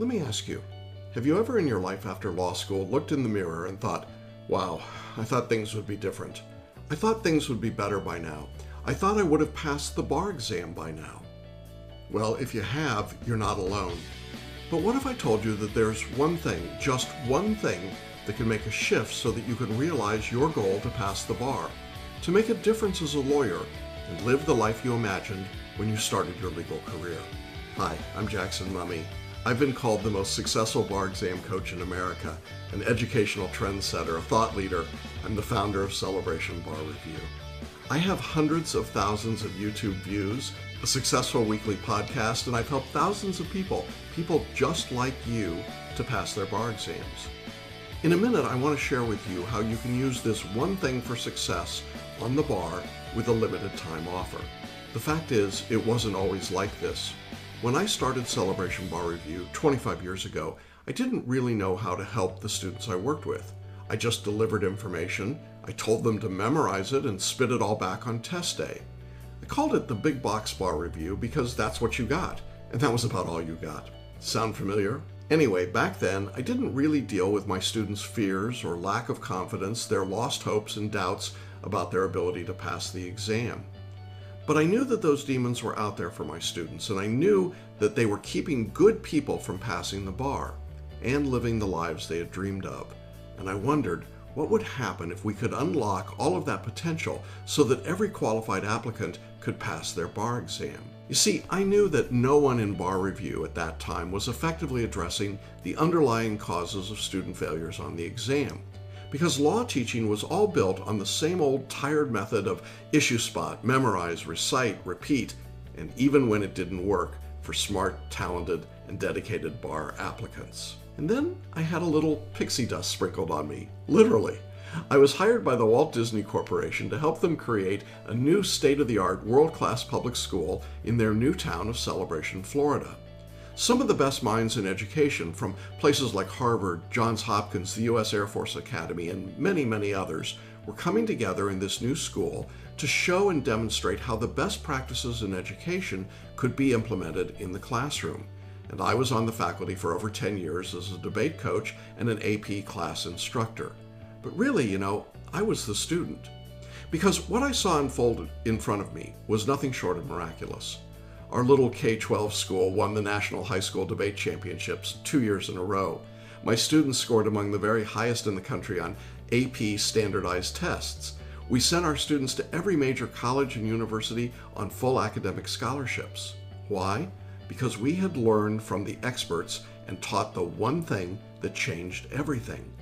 Let me ask you, have you ever in your life after law school looked in the mirror and thought, wow, I thought things would be different. I thought things would be better by now. I thought I would have passed the bar exam by now. Well, if you have, you're not alone. But what if I told you that there's one thing, just one thing, that can make a shift so that you can realize your goal to pass the bar, to make a difference as a lawyer, and live the life you imagined when you started your legal career? Hi, I'm Jackson Mummy. I've been called the most successful bar exam coach in America, an educational trendsetter, a thought leader. I'm the founder of Celebration Bar Review. I have hundreds of thousands of YouTube views, a successful weekly podcast, and I've helped thousands of people just like you, to pass their bar exams. In a minute, I want to share with you how you can use this one thing for success on the bar with a limited time offer. The fact is, it wasn't always like this. When I started Celebration Bar Review 25 years ago, I didn't really know how to help the students I worked with. I just delivered information, I told them to memorize it and spit it all back on test day. I called it the Big Box Bar Review because that's what you got, and that was about all you got. Sound familiar? Anyway, back then, I didn't really deal with my students' fears or lack of confidence, their lost hopes and doubts about their ability to pass the exam. But I knew that those demons were out there for my students, and I knew that they were keeping good people from passing the bar and living the lives they had dreamed of. And I wondered, what would happen if we could unlock all of that potential so that every qualified applicant could pass their bar exam? You see, I knew that no one in bar review at that time was effectively addressing the underlying causes of student failures on the exam, because law teaching was all built on the same old tired method of issue spot, memorize, recite, repeat, and even when it didn't work, for smart, talented, and dedicated bar applicants. And then I had a little pixie dust sprinkled on me, literally. I was hired by the Walt Disney Corporation to help them create a new state-of-the-art, world-class public school in their new town of Celebration, Florida. Some of the best minds in education from places like Harvard, Johns Hopkins, the U.S. Air Force Academy, and many, many others were coming together in this new school to show and demonstrate how the best practices in education could be implemented in the classroom. And I was on the faculty for over 10 years as a debate coach and an AP class instructor. But really, I was the student. Because what I saw unfolded in front of me was nothing short of miraculous. Our little K-12 school won the National High School Debate Championships 2 years in a row. My students scored among the very highest in the country on AP standardized tests. We sent our students to every major college and university on full academic scholarships. Why? Because we had learned from the experts and taught the one thing that changed everything.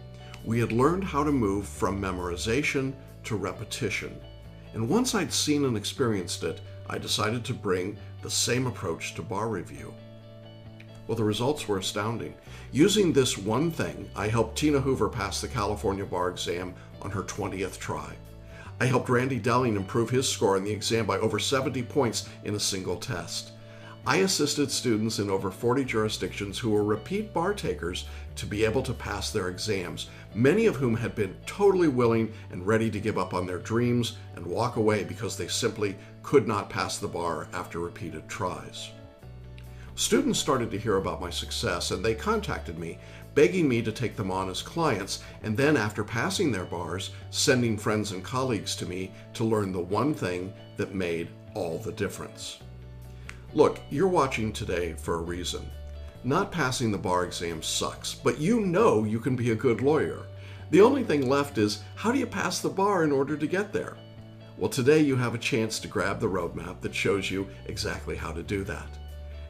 We had learned how to move from memorization to repetition. And once I'd seen and experienced it, I decided to bring the same approach to bar review. Well, the results were astounding. Using this one thing, I helped Tina Hoover pass the California bar exam on her 20th try. I helped Randy Delling improve his score in the exam by over 70 points in a single test. I assisted students in over 40 jurisdictions who were repeat bar takers to be able to pass their exams, many of whom had been totally willing and ready to give up on their dreams and walk away because they simply could not pass the bar after repeated tries. Students started to hear about my success, and they contacted me, begging me to take them on as clients, and then after passing their bars, sending friends and colleagues to me to learn the one thing that made all the difference. Look, you're watching today for a reason. Not passing the bar exam sucks, but you know you can be a good lawyer. The only thing left is, how do you pass the bar in order to get there? Well, today you have a chance to grab the roadmap that shows you exactly how to do that.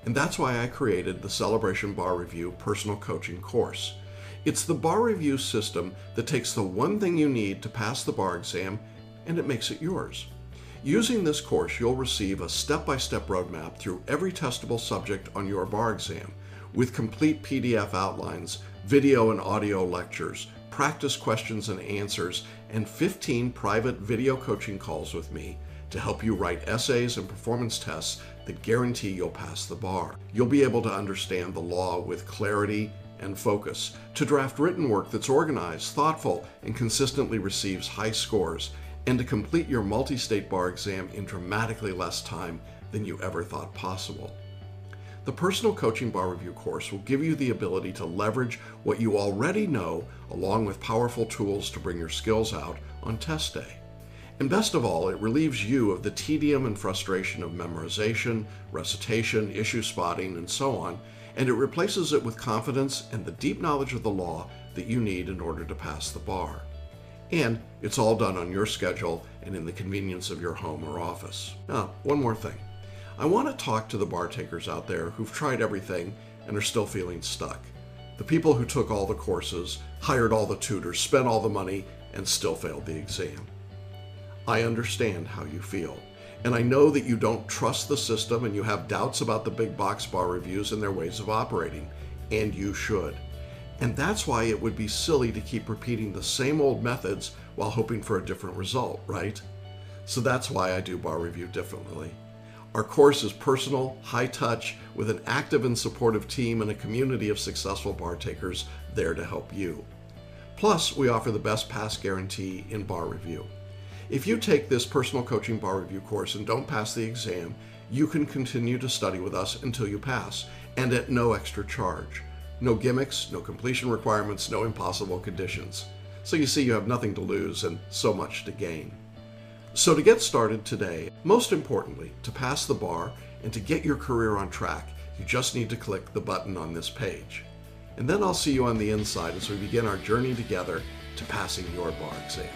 And that's why I created the Celebration Bar Review personal coaching course. It's the bar review system that takes the one thing you need to pass the bar exam and it makes it yours. Using this course, you'll receive a step-by-step roadmap through every testable subject on your bar exam, with complete PDF outlines, video and audio lectures, practice questions and answers, and 15 private video coaching calls with me to help you write essays and performance tests that guarantee you'll pass the bar. You'll be able to understand the law with clarity and focus, to draft written work that's organized, thoughtful, and consistently receives high scores, and to complete your multi-state bar exam in dramatically less time than you ever thought possible. The Personal Coaching Bar Review course will give you the ability to leverage what you already know along with powerful tools to bring your skills out on test day. And best of all, it relieves you of the tedium and frustration of memorization, recitation, issue spotting, and so on, and it replaces it with confidence and the deep knowledge of the law that you need in order to pass the bar. And it's all done on your schedule and in the convenience of your home or office. Now, one more thing. I want to talk to the bar takers out there who've tried everything and are still feeling stuck. The people who took all the courses, hired all the tutors, spent all the money, and still failed the exam. I understand how you feel, and I know that you don't trust the system and you have doubts about the big box bar reviews and their ways of operating, and you should. And that's why it would be silly to keep repeating the same old methods while hoping for a different result, right? So that's why I do bar review differently. Our course is personal, high touch, with an active and supportive team and a community of successful bar takers there to help you. Plus, we offer the best pass guarantee in bar review. If you take this Personal Coaching Bar Review course and don't pass the exam, you can continue to study with us until you pass, and at no extra charge. No gimmicks, no completion requirements, no impossible conditions. So you see, you have nothing to lose and so much to gain. So to get started today, most importantly, to pass the bar and to get your career on track, you just need to click the button on this page. And then I'll see you on the inside as we begin our journey together to passing your bar exam.